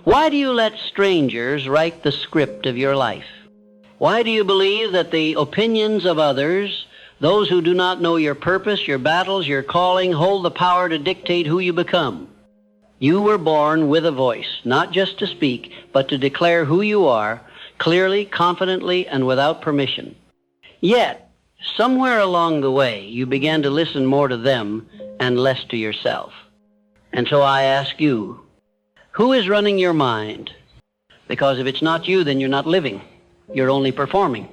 Why do you let strangers write the script of your life? Why do you believe that the opinions of others, those who do not know your purpose, your battles, your calling, hold the power to dictate who you become? You were born with a voice, not just to speak, but to declare who you are, clearly, confidently, and without permission. Yet, somewhere along the way, you began to listen more to them and less to yourself. And so I ask you, who is running your mind? Because if it's not you, then you're not living. You're only performing.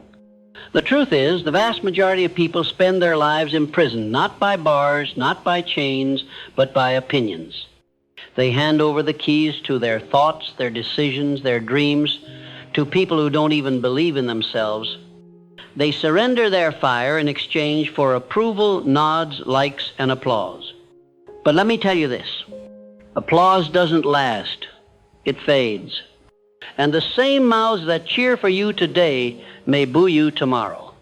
The truth is, the vast majority of people spend their lives imprisoned, not by bars, not by chains, but by opinions. They hand over the keys to their thoughts, their decisions, their dreams, to people who don't even believe in themselves. They surrender their fire in exchange for approval, nods, likes, and applause. But let me tell you this. Applause doesn't last. It fades. And the same mouths that cheer for you today may boo you tomorrow.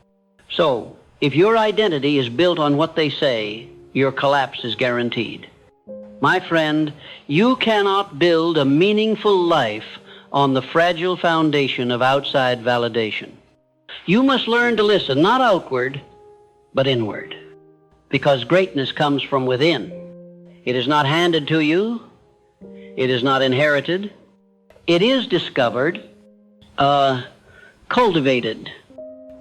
So, if your identity is built on what they say, your collapse is guaranteed. My friend, you cannot build a meaningful life on the fragile foundation of outside validation. You must learn to listen, not outward, but inward. Because greatness comes from within. It is not handed to you. It is not inherited. It is discovered, cultivated,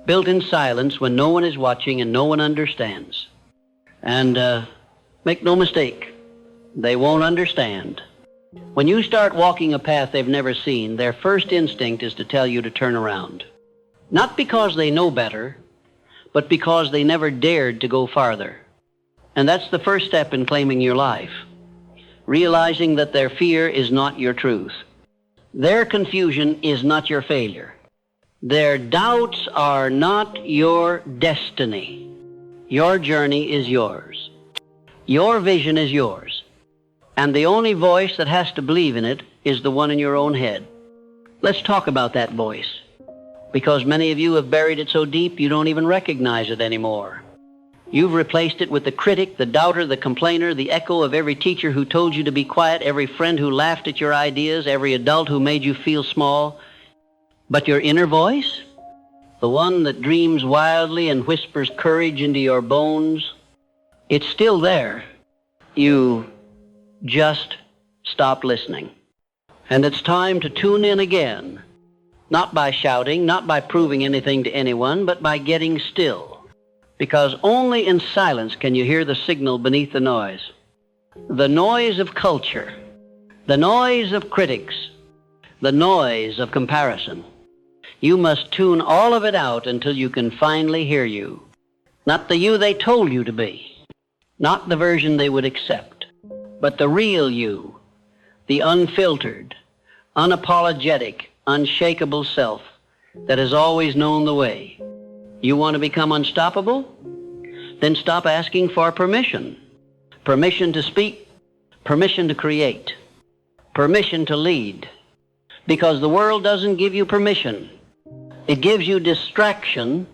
built in silence when no one is watching and no one understands. And make no mistake, they won't understand. When you start walking a path they've never seen, their first instinct is to tell you to turn around. Not because they know better, but because they never dared to go farther. And that's the first step in claiming your life. Realizing that their fear is not your truth. Their confusion is not your failure. Their doubts are not your destiny. Your journey is yours. Your vision is yours. And the only voice that has to believe in it is the one in your own head. Let's talk about that voice. Because many of you have buried it so deep you don't even recognize it anymore. You've replaced it with the critic, the doubter, the complainer, the echo of every teacher who told you to be quiet, every friend who laughed at your ideas, every adult who made you feel small. But your inner voice, the one that dreams wildly and whispers courage into your bones, it's still there. You just stopped listening. And it's time to tune in again, not by shouting, not by proving anything to anyone, but by getting still. Because only in silence can you hear the signal beneath the noise. The noise of culture, the noise of critics, the noise of comparison. You must tune all of it out until you can finally hear you. Not the you they told you to be, not the version they would accept, but the real you, the unfiltered, unapologetic, unshakable self that has always known the way. You want to become unstoppable? Then stop asking for permission. Permission to speak, permission to create, permission to lead. Because the world doesn't give you permission. It gives you distraction.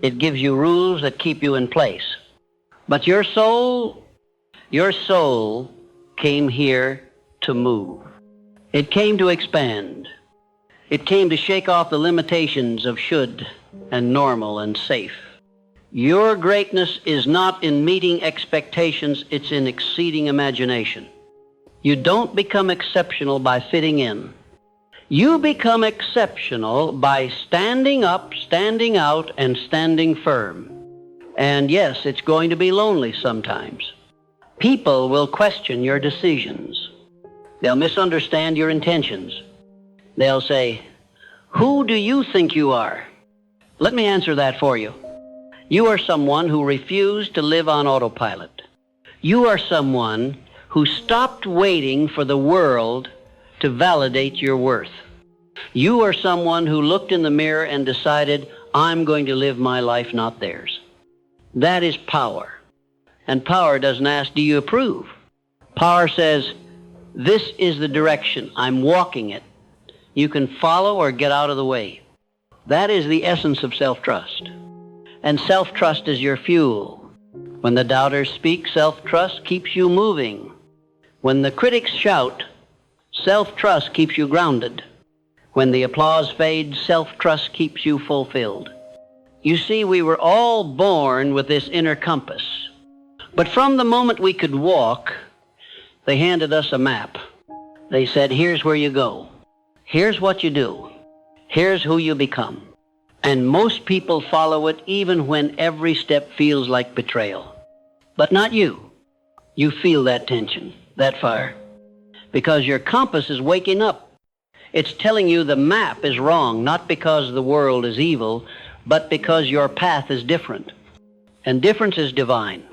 It gives you rules that keep you in place. But your soul came here to move. It came to expand. It came to shake off the limitations of should and normal and safe. Your greatness is not in meeting expectations, it's in exceeding imagination. You don't become exceptional by fitting in. You become exceptional by standing up, standing out, and standing firm. And yes, it's going to be lonely sometimes. People will question your decisions. They'll misunderstand your intentions. They'll say, "Who do you think you are?" Let me answer that for you. You are someone who refused to live on autopilot. You are someone who stopped waiting for the world to validate your worth. You are someone who looked in the mirror and decided, I'm going to live my life, not theirs. That is power. And power doesn't ask, do you approve? Power says, this is the direction. I'm walking it. You can follow or get out of the way. That is the essence of self-trust. And self-trust is your fuel. When the doubters speak, self-trust keeps you moving. When the critics shout, Self-trust keeps you grounded. When the applause fades, self-trust keeps you fulfilled. You see, we were all born with this inner compass. But from the moment we could walk, they handed us a map. They said, here's where you go. Here's what you do. Here's who you become. And most people follow it even when every step feels like betrayal. But not you. You feel that tension, that fire. Because your compass is waking up. It's telling you the map is wrong, not because the world is evil, but because your path is different. And difference is divine.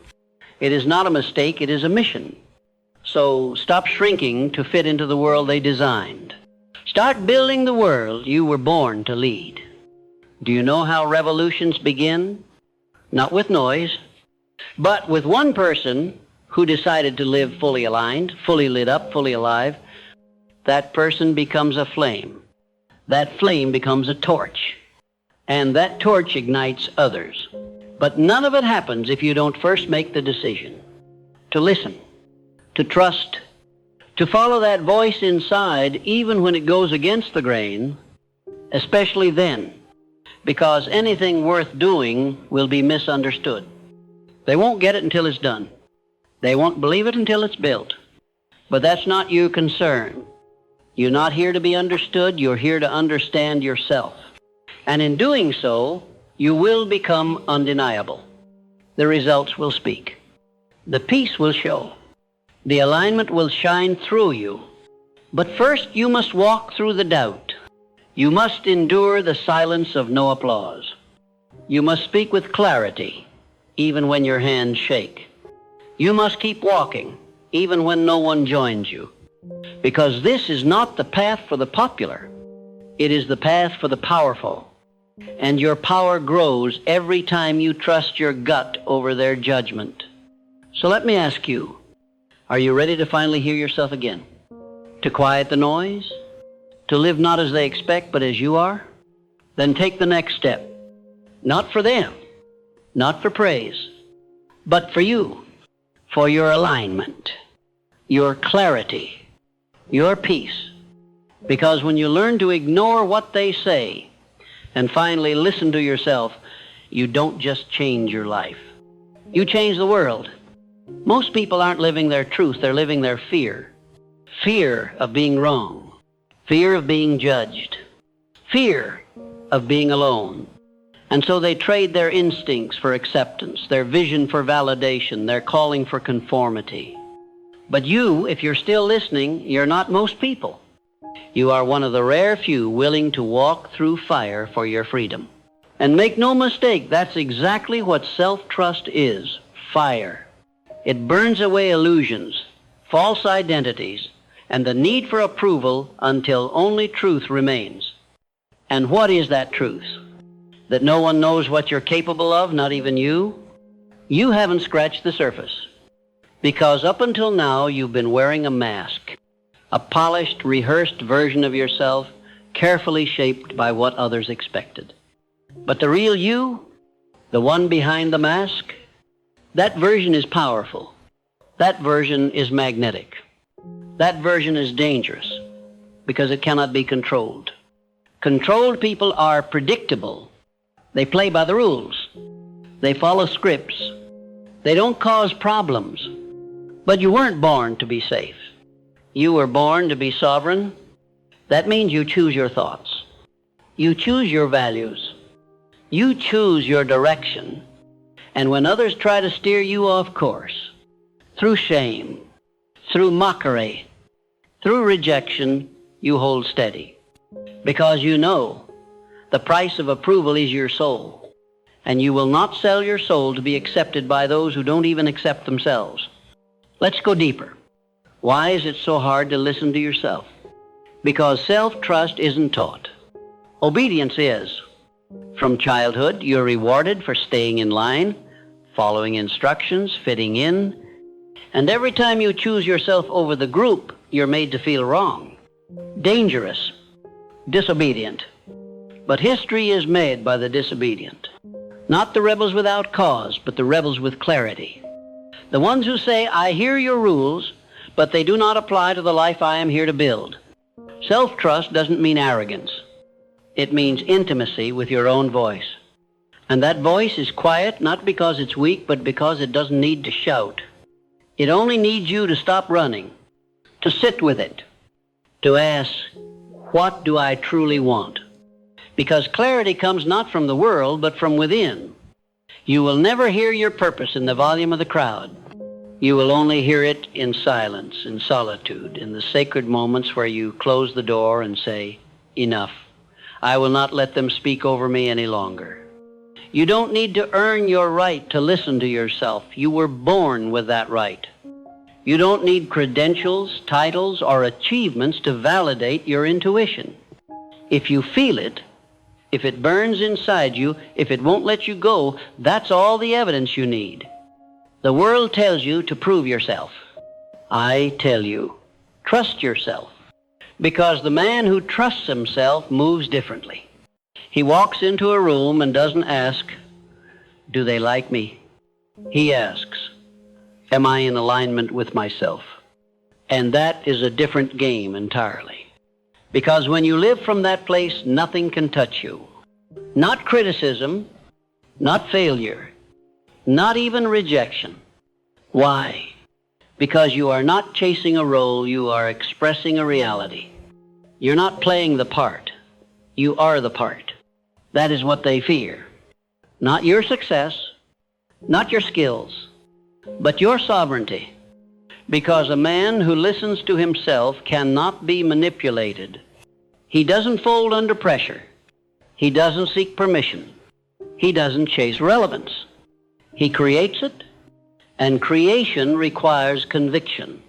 It is not a mistake, it is a mission. So stop shrinking to fit into the world they designed. Start building the world you were born to lead. Do you know how revolutions begin? Not with noise, but with one person who decided to live fully aligned, fully lit up, fully alive. That person becomes a flame. That flame becomes a torch. And that torch ignites others. But none of it happens if you don't first make the decision to listen, to trust, to follow that voice inside even when it goes against the grain, especially then, because anything worth doing will be misunderstood. They won't get it until it's done. They won't believe it until it's built. But that's not your concern. You're not here to be understood. You're here to understand yourself. And in doing so, you will become undeniable. The results will speak. The peace will show. The alignment will shine through you. But first, you must walk through the doubt. You must endure the silence of no applause. You must speak with clarity, even when your hands shake. You must keep walking, even when no one joins you. Because this is not the path for the popular. It is the path for the powerful. And your power grows every time you trust your gut over their judgment. So let me ask you, are you ready to finally hear yourself again? To quiet the noise? To live not as they expect, but as you are? Then take the next step. Not for them, not for praise, but for you, for your alignment, your clarity, your peace. Because when you learn to ignore what they say and finally listen to yourself, you don't just change your life. You change the world. Most people aren't living their truth, they're living their fear. Fear of being wrong. Fear of being judged. Fear of being alone. And so they trade their instincts for acceptance, their vision for validation, their calling for conformity. But you, if you're still listening, you're not most people. You are one of the rare few willing to walk through fire for your freedom. And make no mistake, that's exactly what self-trust is, fire. It burns away illusions, false identities, and the need for approval until only truth remains. And what is that truth? That no one knows what you're capable of, not even you? You haven't scratched the surface. Because up until now, you've been wearing a mask, a polished, rehearsed version of yourself, carefully shaped by what others expected. But the real you, the one behind the mask, that version is powerful. That version is magnetic. That version is dangerous because it cannot be controlled. Controlled people are predictable. They play by the rules. They follow scripts. They don't cause problems. But you weren't born to be safe. You were born to be sovereign. That means you choose your thoughts. You choose your values. You choose your direction. And when others try to steer you off course, through shame, through mockery, through rejection, you hold steady. Because you know the price of approval is your soul. And you will not sell your soul to be accepted by those who don't even accept themselves. Let's go deeper. Why is it so hard to listen to yourself? Because self-trust isn't taught. Obedience is. From childhood, you're rewarded for staying in line, following instructions, fitting in. And every time you choose yourself over the group, you're made to feel wrong, dangerous, disobedient. But history is made by the disobedient. Not the rebels without cause, but the rebels with clarity. The ones who say, I hear your rules, but they do not apply to the life I am here to build. Self-trust doesn't mean arrogance. It means intimacy with your own voice. And that voice is quiet, not because it's weak, but because it doesn't need to shout. It only needs you to stop running, to sit with it, to ask, what do I truly want? Because clarity comes not from the world, but from within. You will never hear your purpose in the volume of the crowd. You will only hear it in silence, in solitude, in the sacred moments where you close the door and say, enough. I will not let them speak over me any longer. You don't need to earn your right to listen to yourself. You were born with that right. You don't need credentials, titles, or achievements to validate your intuition. If you feel it, if it burns inside you, if it won't let you go, that's all the evidence you need. The world tells you to prove yourself. I tell you, trust yourself. Because the man who trusts himself moves differently. He walks into a room and doesn't ask, do they like me? He asks, am I in alignment with myself? And that is a different game entirely. Because when you live from that place, nothing can touch you. Not criticism, not failure, not even rejection. Why? Because you are not chasing a role, you are expressing a reality. You're not playing the part. You are the part. That is what they fear. Not your success, not your skills, but your sovereignty. Because a man who listens to himself cannot be manipulated. He doesn't fold under pressure. He doesn't seek permission. He doesn't chase relevance. He creates it, and creation requires conviction.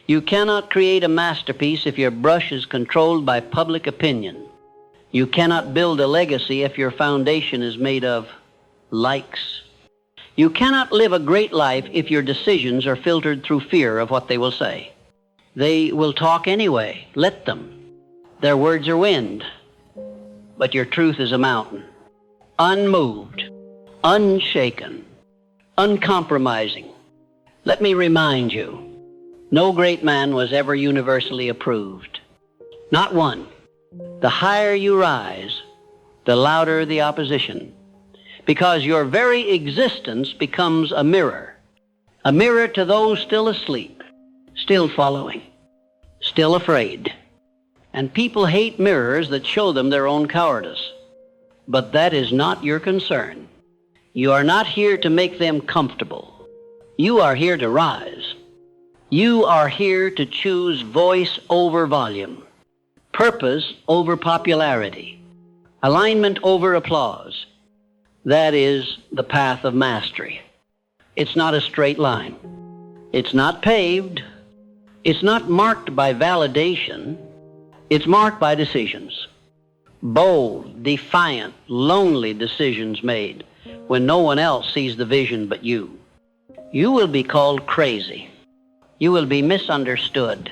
You cannot create a masterpiece if your brush is controlled by public opinion. You cannot build a legacy if your foundation is made of likes. You cannot live a great life if your decisions are filtered through fear of what they will say. They will talk anyway. Let them. Their words are wind. But your truth is a mountain. Unmoved, unshaken, uncompromising. Let me remind you, no great man was ever universally approved. Not one. The higher you rise, the louder the opposition. Because your very existence becomes a mirror to those still asleep, still following, still afraid. And people hate mirrors that show them their own cowardice. But that is not your concern. You are not here to make them comfortable. You are here to rise. You are here to choose voice over volume, purpose over popularity, alignment over applause. That is the path of mastery. It's not a straight line. It's not paved. It's not marked by validation. It's marked by decisions. Bold, defiant, lonely decisions made when no one else sees the vision but you. You will be called crazy. You will be misunderstood.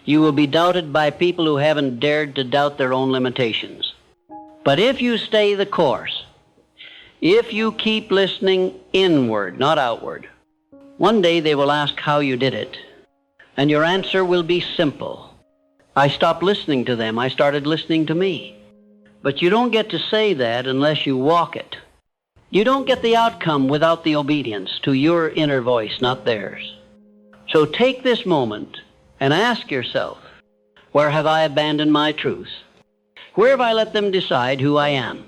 You will be doubted by people who haven't dared to doubt their own limitations. But if you stay the course, if you keep listening inward, not outward, one day they will ask how you did it, and your answer will be simple. I stopped listening to them. I started listening to me. But you don't get to say that unless you walk it. You don't get the outcome without the obedience to your inner voice, not theirs. So take this moment and ask yourself, where have I abandoned my truth? Where have I let them decide who I am?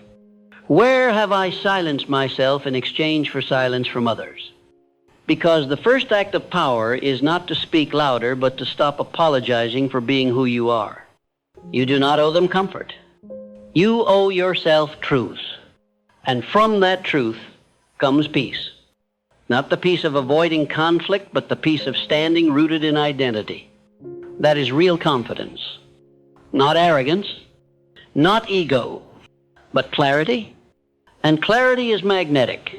Where have I silenced myself in exchange for silence from others? Because the first act of power is not to speak louder, but to stop apologizing for being who you are. You do not owe them comfort. You owe yourself truth. And from that truth comes peace. Not the peace of avoiding conflict, but the peace of standing rooted in identity. That is real confidence. Not arrogance, not ego, but clarity. And clarity is magnetic.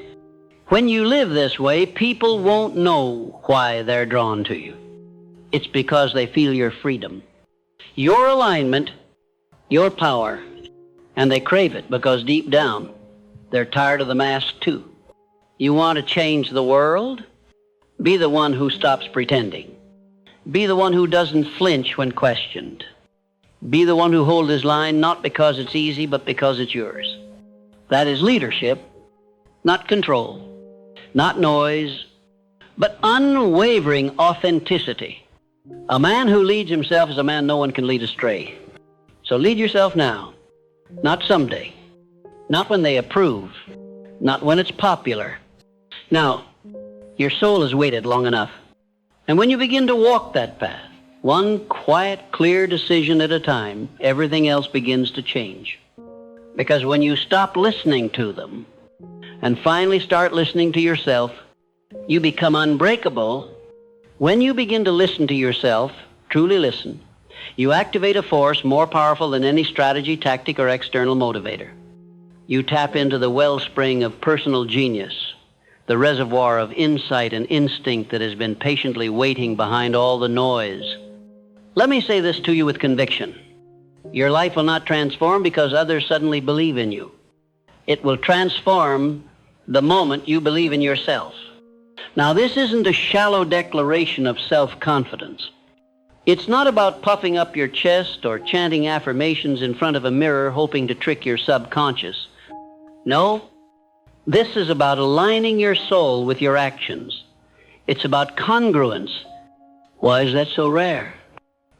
When you live this way, people won't know why they're drawn to you. It's because they feel your freedom, your alignment, your power, and they crave it because deep down, they're tired of the mask too. You want to change the world? Be the one who stops pretending. Be the one who doesn't flinch when questioned. Be the one who holds his line not because it's easy, but because it's yours. That is leadership, not control, not noise, but unwavering authenticity. A man who leads himself is a man no one can lead astray. So lead yourself now, not someday, not when they approve, not when it's popular. Now, your soul has waited long enough. And when you begin to walk that path, one quiet, clear decision at a time, everything else begins to change. Because when you stop listening to them and finally start listening to yourself, you become unbreakable. When you begin to listen to yourself, truly listen, you activate a force more powerful than any strategy, tactic, or external motivator. You tap into the wellspring of personal genius, the reservoir of insight and instinct that has been patiently waiting behind all the noise. Let me say this to you with conviction. Your life will not transform because others suddenly believe in you. It will transform the moment you believe in yourself. Now, this isn't a shallow declaration of self-confidence. It's not about puffing up your chest or chanting affirmations in front of a mirror hoping to trick your subconscious. No, this is about aligning your soul with your actions. It's about congruence. Why is that so rare?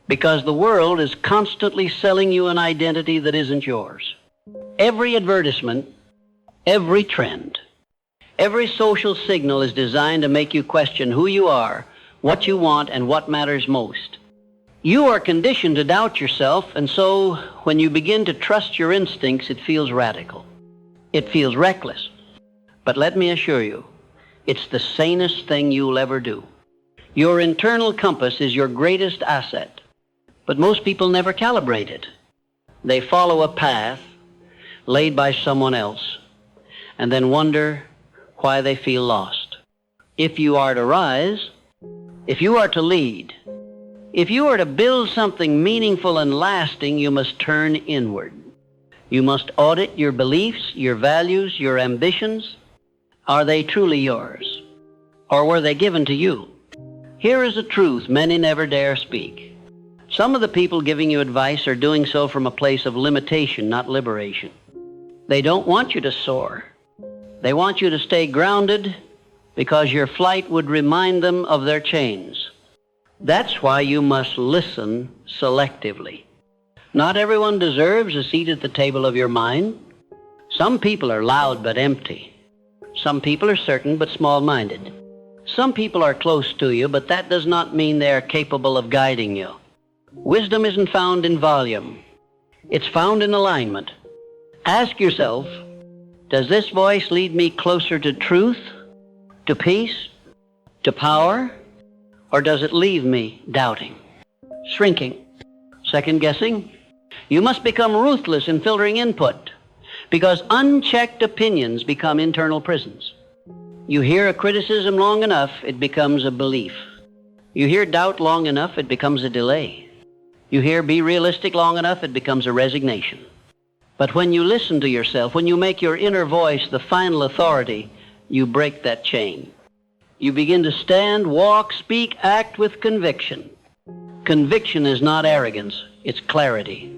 Because the world is constantly selling you an identity that isn't yours. Every advertisement, every trend, every social signal is designed to make you question who you are, what you want, and what matters most. You are conditioned to doubt yourself, and so when you begin to trust your instincts, it feels radical. It feels reckless. But let me assure you, it's the sanest thing you'll ever do. Your internal compass is your greatest asset. But most people never calibrate it. They follow a path laid by someone else and then wonder why they feel lost. If you are to rise, if you are to lead, if you are to build something meaningful and lasting, you must turn inward. You must audit your beliefs, your values, your ambitions. Are they truly yours? Or were they given to you? Here is a truth many never dare speak. Some of the people giving you advice are doing so from a place of limitation, not liberation. They don't want you to soar. They want you to stay grounded because your flight would remind them of their chains. That's why you must listen selectively. Not everyone deserves a seat at the table of your mind. Some people are loud but empty. Some people are certain but small-minded. Some people are close to you, but that does not mean they are capable of guiding you. Wisdom isn't found in volume. It's found in alignment. Ask yourself, does this voice lead me closer to truth, to peace, to power, or does it leave me doubting, shrinking, second-guessing? You must become ruthless in filtering input because unchecked opinions become internal prisons. You hear a criticism long enough, it becomes a belief. You hear doubt long enough, it becomes a delay. You hear be realistic long enough, it becomes a resignation. But when you listen to yourself, when you make your inner voice the final authority, you break that chain. You begin to stand, walk, speak, act with conviction. Conviction is not arrogance, it's clarity.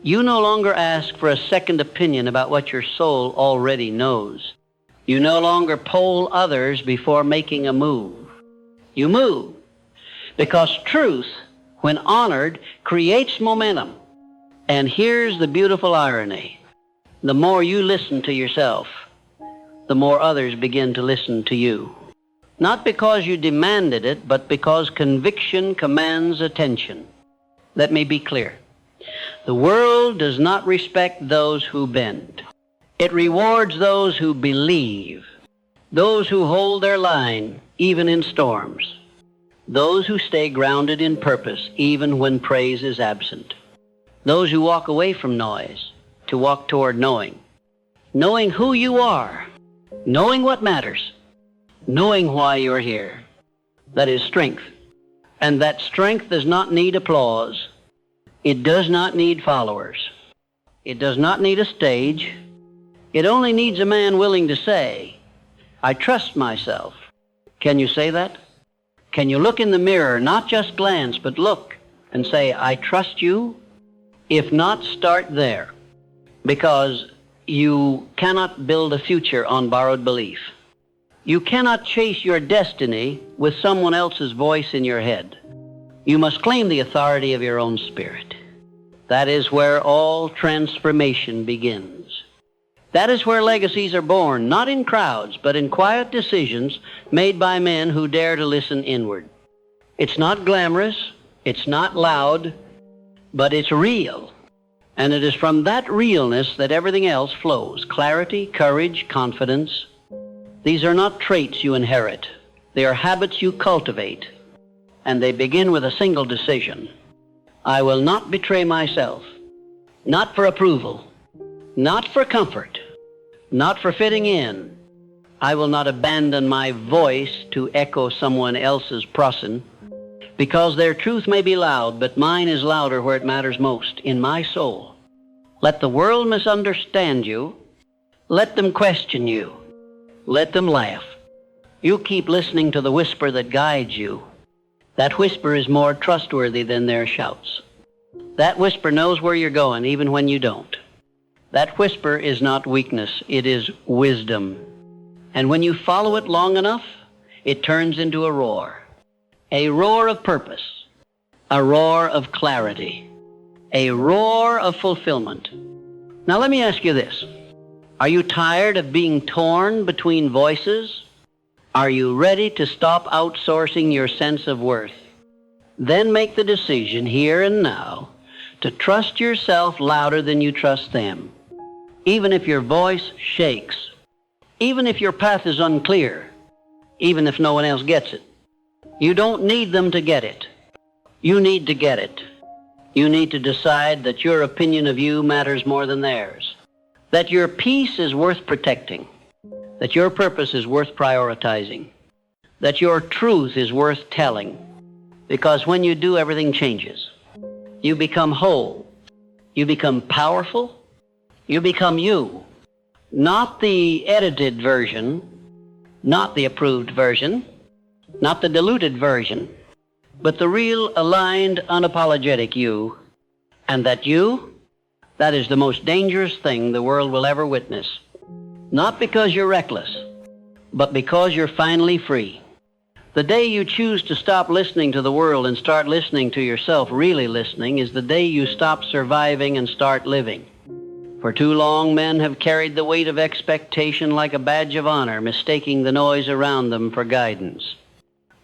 You no longer ask for a second opinion about what your soul already knows. You no longer poll others before making a move. You move because truth, when honored, creates momentum. And here's the beautiful irony. The more you listen to yourself, the more others begin to listen to you. Not because you demanded it, but because conviction commands attention. Let me be clear. The world does not respect those who bend. It rewards those who believe, those who hold their line, even in storms. Those who stay grounded in purpose, even when praise is absent. Those who walk away from noise to walk toward knowing. Knowing who you are, knowing what matters, knowing why you're here. That is strength. And that strength does not need applause. It does not need followers. It does not need a stage. It only needs a man willing to say, I trust myself. Can you say that? Can you look in the mirror, not just glance, but look and say, I trust you? If not, start there, because you cannot build a future on borrowed belief. You cannot chase your destiny with someone else's voice in your head. You must claim the authority of your own spirit. That is where all transformation begins. That is where legacies are born, not in crowds, but in quiet decisions made by men who dare to listen inward. It's not glamorous, it's not loud, but it's real. And it is from that realness that everything else flows. Clarity, courage, confidence. These are not traits you inherit. They are habits you cultivate. And they begin with a single decision. I will not betray myself. Not for approval. Not for comfort. Not for fitting in. I will not abandon my voice to echo someone else's prosyn, because their truth may be loud, but mine is louder where it matters most, in my soul. Let the world misunderstand you. Let them question you. Let them laugh. You keep listening to the whisper that guides you. That whisper is more trustworthy than their shouts. That whisper knows where you're going, even when you don't. That whisper is not weakness, it is wisdom. And when you follow it long enough, it turns into a roar of purpose, a roar of clarity, a roar of fulfillment. Now let me ask you this. Are you tired of being torn between voices? Are you ready to stop outsourcing your sense of worth? Then make the decision here and now to trust yourself louder than you trust them. Even if your voice shakes, even if your path is unclear, even if no one else gets it. You don't need them to get it. You need to get it. You need to decide that your opinion of you matters more than theirs, that your peace is worth protecting, that your purpose is worth prioritizing, that your truth is worth telling, because when you do, everything changes. You become whole. You become powerful. You become you. Not the edited version, not the approved version, not the diluted version, but the real, aligned, unapologetic you. And that you, that is the most dangerous thing the world will ever witness. Not because you're reckless, but because you're finally free. The day you choose to stop listening to the world and start listening to yourself, really listening, is the day you stop surviving and start living. For too long, men have carried the weight of expectation like a badge of honor, mistaking the noise around them for guidance.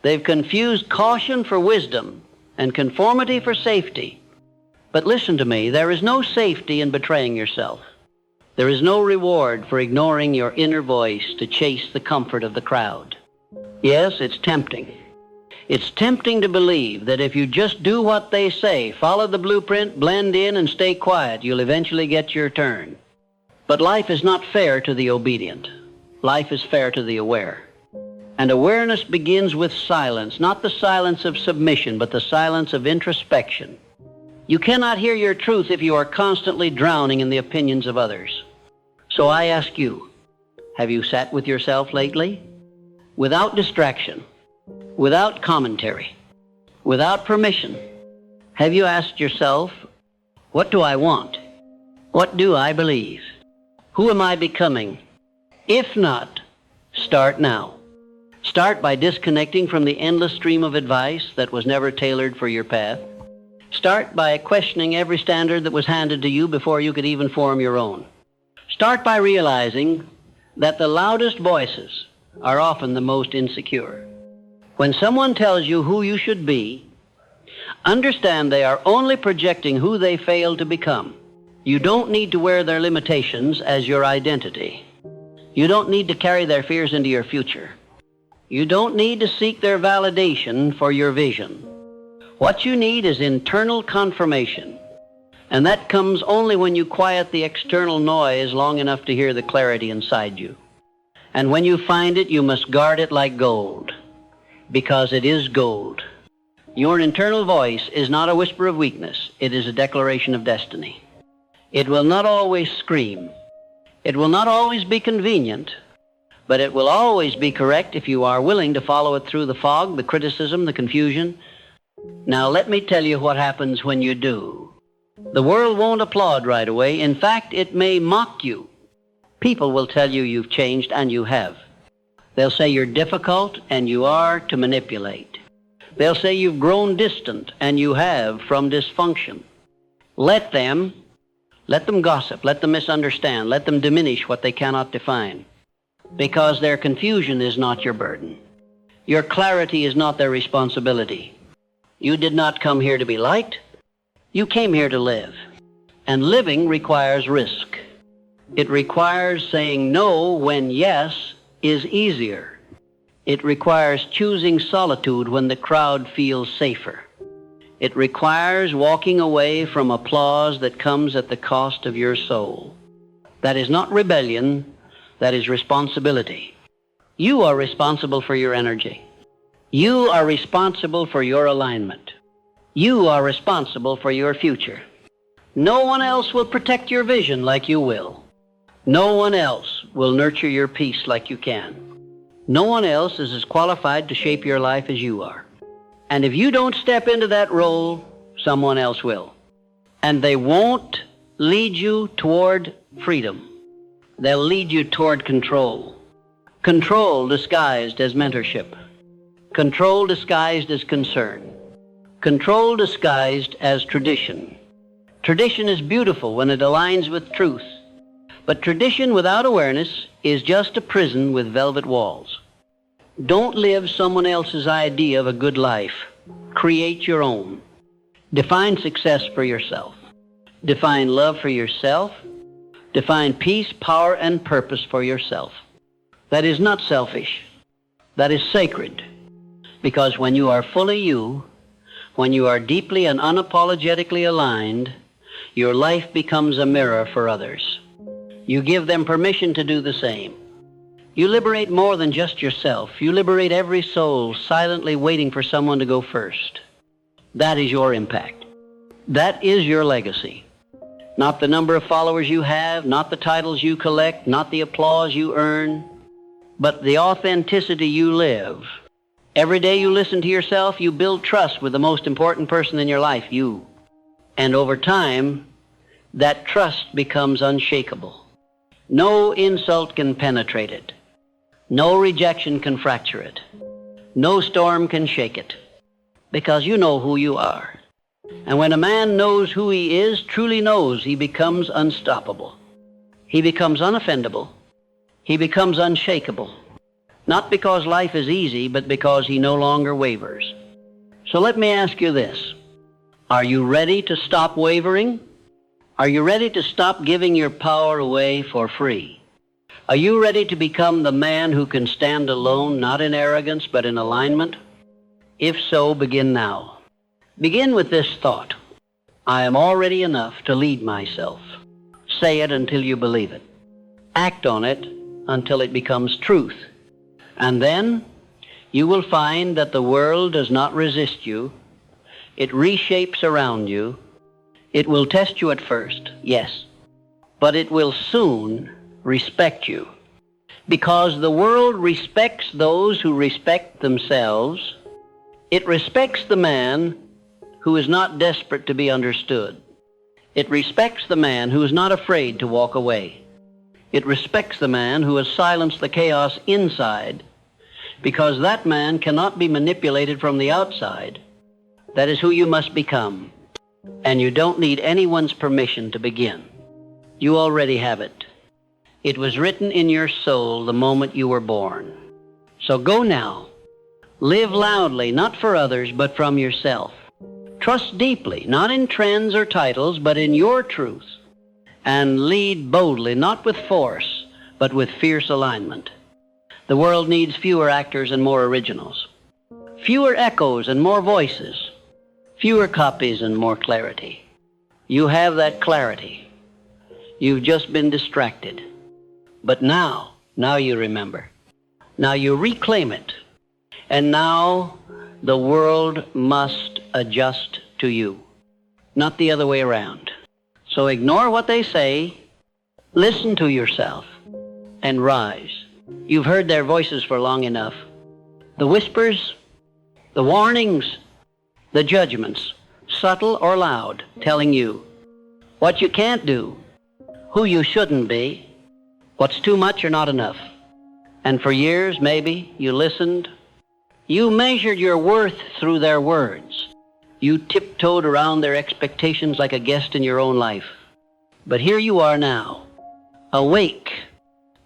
They've confused caution for wisdom and conformity for safety. But listen to me, there is no safety in betraying yourself. There is no reward for ignoring your inner voice to chase the comfort of the crowd. Yes, it's tempting. It's tempting to believe that if you just do what they say, follow the blueprint, blend in, and stay quiet, you'll eventually get your turn. But life is not fair to the obedient. Life is fair to the aware. And awareness begins with silence, not the silence of submission, but the silence of introspection. You cannot hear your truth if you are constantly drowning in the opinions of others. So I ask you, have you sat with yourself lately? Without distraction, without commentary, without permission, have you asked yourself, what do I want? What do I believe? Who am I becoming? If not, start now. Start by disconnecting from the endless stream of advice that was never tailored for your path. Start by questioning every standard that was handed to you before you could even form your own. Start by realizing that the loudest voices are often the most insecure. When someone tells you who you should be, understand they are only projecting who they failed to become. You don't need to wear their limitations as your identity. You don't need to carry their fears into your future. You don't need to seek their validation for your vision. What you need is internal confirmation, and that comes only when you quiet the external noise long enough to hear the clarity inside you. And when you find it, you must guard it like gold, because it is gold. Your internal voice is not a whisper of weakness. It is a declaration of destiny. It will not always scream. It will not always be convenient, But it will always be correct if you are willing to follow it through the fog, the criticism, the confusion. Now let me tell you what happens when you do. The world won't applaud right away. In fact, it may mock you. People will tell you you've changed, and you have. They'll say you're difficult, and you are to manipulate. They'll say you've grown distant, and you have, from dysfunction. Let them gossip, let them misunderstand, let them diminish what they cannot define. Because their confusion is not your burden. Your clarity is not their responsibility. You did not come here to be liked. You came here to live. And living requires risk. It requires saying no when yes is easier. It requires choosing solitude when the crowd feels safer. It requires walking away from applause that comes at the cost of your soul. That is not rebellion, that is responsibility. You are responsible for your energy. You are responsible for your alignment. You are responsible for your future. No one else will protect your vision like you will. No one else will nurture your peace like you can. No one else is as qualified to shape your life as you are. And if you don't step into that role, someone else will. And they won't lead you toward freedom. They'll lead you toward control. Control disguised as mentorship. Control disguised as concern. Control disguised as tradition. Tradition is beautiful when it aligns with truth. But tradition without awareness is just a prison with velvet walls. Don't live someone else's idea of a good life. Create your own. Define success for yourself. Define love for yourself. Define peace, power, and purpose for yourself. That is not selfish. That is sacred. Because when you are fully you, when you are deeply and unapologetically aligned, your life becomes a mirror for others. You give them permission to do the same. You liberate more than just yourself. You liberate every soul silently waiting for someone to go first. That is your impact. That is your legacy. Not the number of followers you have, not the titles you collect, not the applause you earn, but the authenticity you live. Every day you listen to yourself, you build trust with the most important person in your life, you. And over time, that trust becomes unshakable. No insult can penetrate it. No rejection can fracture it. No storm can shake it. Because you know who you are. And when a man knows who he is, truly knows, he becomes unstoppable. He becomes unoffendable. He becomes unshakable. Not because life is easy, but because he no longer wavers. So let me ask you this. Are you ready to stop wavering? Are you ready to stop giving your power away for free? Are you ready to become the man who can stand alone, not in arrogance, but in alignment? If so, begin now. Begin with this thought. I am already enough to lead myself. Say it until you believe it. Act on it until it becomes truth. And then you will find that the world does not resist you. It reshapes around you. It will test you at first, yes, but it will soon respect you. Because the world respects those who respect themselves. It respects the man who is not desperate to be understood. It respects the man who is not afraid to walk away. It respects the man who has silenced the chaos inside, because that man cannot be manipulated from the outside. That is who you must become. And you don't need anyone's permission to begin. You already have it. It was written in your soul the moment you were born. So go now. Live loudly, not for others, but from yourself. Trust deeply, not in trends or titles, but in your truth. And lead boldly, not with force, but with fierce alignment. The world needs fewer actors and more originals. Fewer echoes and more voices. Fewer copies and more clarity. You have that clarity. You've just been distracted. But now you remember. Now you reclaim it. And now the world must adjust to you, not the other way around. So ignore what they say, listen to yourself, and rise. You've heard their voices for long enough. The whispers, the warnings, the judgments, subtle or loud, telling you what you can't do, who you shouldn't be, what's too much or not enough. And for years, maybe, you listened. You measured your worth through their words. You tiptoed around their expectations like a guest in your own life. But here you are now, awake,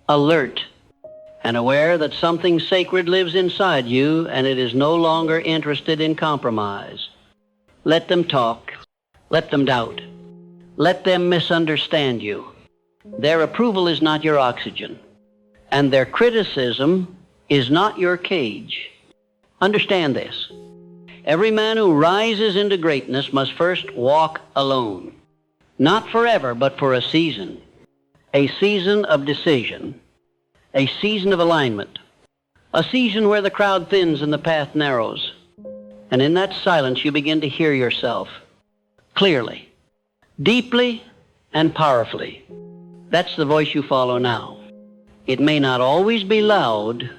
alert, and aware that something sacred lives inside you and it is no longer interested in compromise. Let them talk. Let them doubt. Let them misunderstand you. Their approval is not your oxygen, and their criticism is not your cage. Understand this. Every man who rises into greatness must first walk alone. Not forever, but for a season of decision, a season of alignment, a season where the crowd thins and the path narrows. And in that silence, you begin to hear yourself clearly, deeply, and powerfully. That's the voice you follow now. It may not always be loud,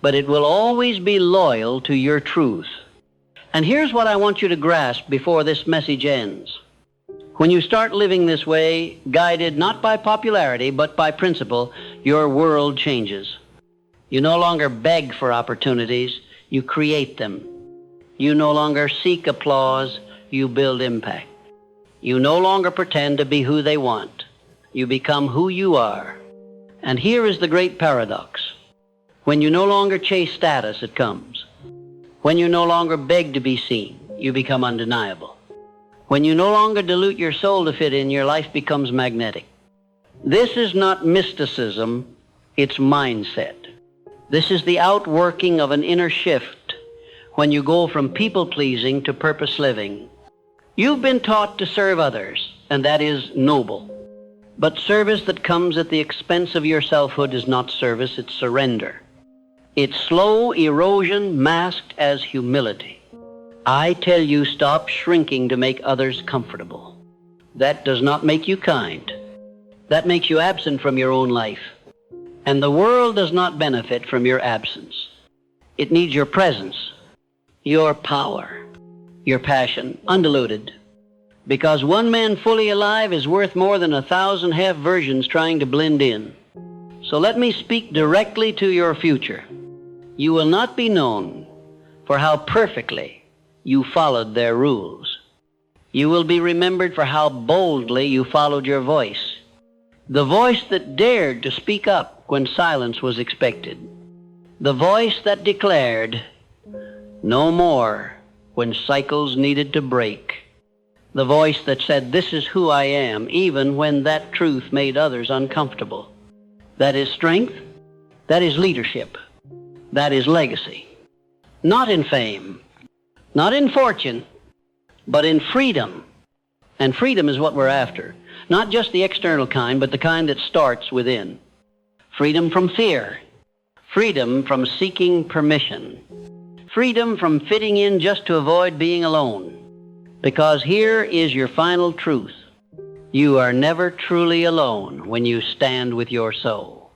but it will always be loyal to your truth. And here's what I want you to grasp before this message ends. When you start living this way, guided not by popularity, but by principle, your world changes. You no longer beg for opportunities, you create them. You no longer seek applause, you build impact. You no longer pretend to be who they want. You become who you are. And here is the great paradox. When you no longer chase status, it comes. When you no longer beg to be seen, you become undeniable. When you no longer dilute your soul to fit in, your life becomes magnetic. This is not mysticism, it's mindset. This is the outworking of an inner shift when you go from people-pleasing to purpose living. You've been taught to serve others, and that is noble. But service that comes at the expense of your selfhood is not service, it's surrender. It's slow erosion masked as humility. I tell you, stop shrinking to make others comfortable. That does not make you kind. That makes you absent from your own life. And the world does not benefit from your absence. It needs your presence, your power, your passion, undiluted. Because one man fully alive is worth more than 1,000 half versions trying to blend in. So let me speak directly to your future. You will not be known for how perfectly you followed their rules. You will be remembered for how boldly you followed your voice. The voice that dared to speak up when silence was expected. The voice that declared, no more, when cycles needed to break. The voice that said, this is who I am, even when that truth made others uncomfortable. That is strength. That is leadership. That is legacy. Not in fame, not in fortune, but in freedom. And freedom is what we're after. Not just the external kind, but the kind that starts within. Freedom from fear. Freedom from seeking permission. Freedom from fitting in just to avoid being alone. Because here is your final truth. You are never truly alone when you stand with your soul.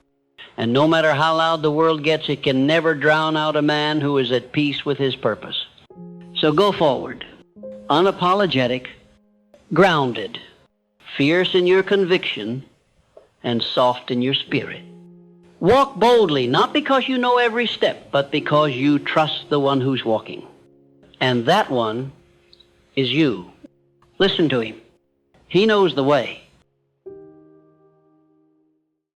And no matter how loud the world gets, it can never drown out a man who is at peace with his purpose. So go forward, unapologetic, grounded, fierce in your conviction, and soft in your spirit. Walk boldly, not because you know every step, but because you trust the one who's walking. And that one is you. Listen to him. He knows the way.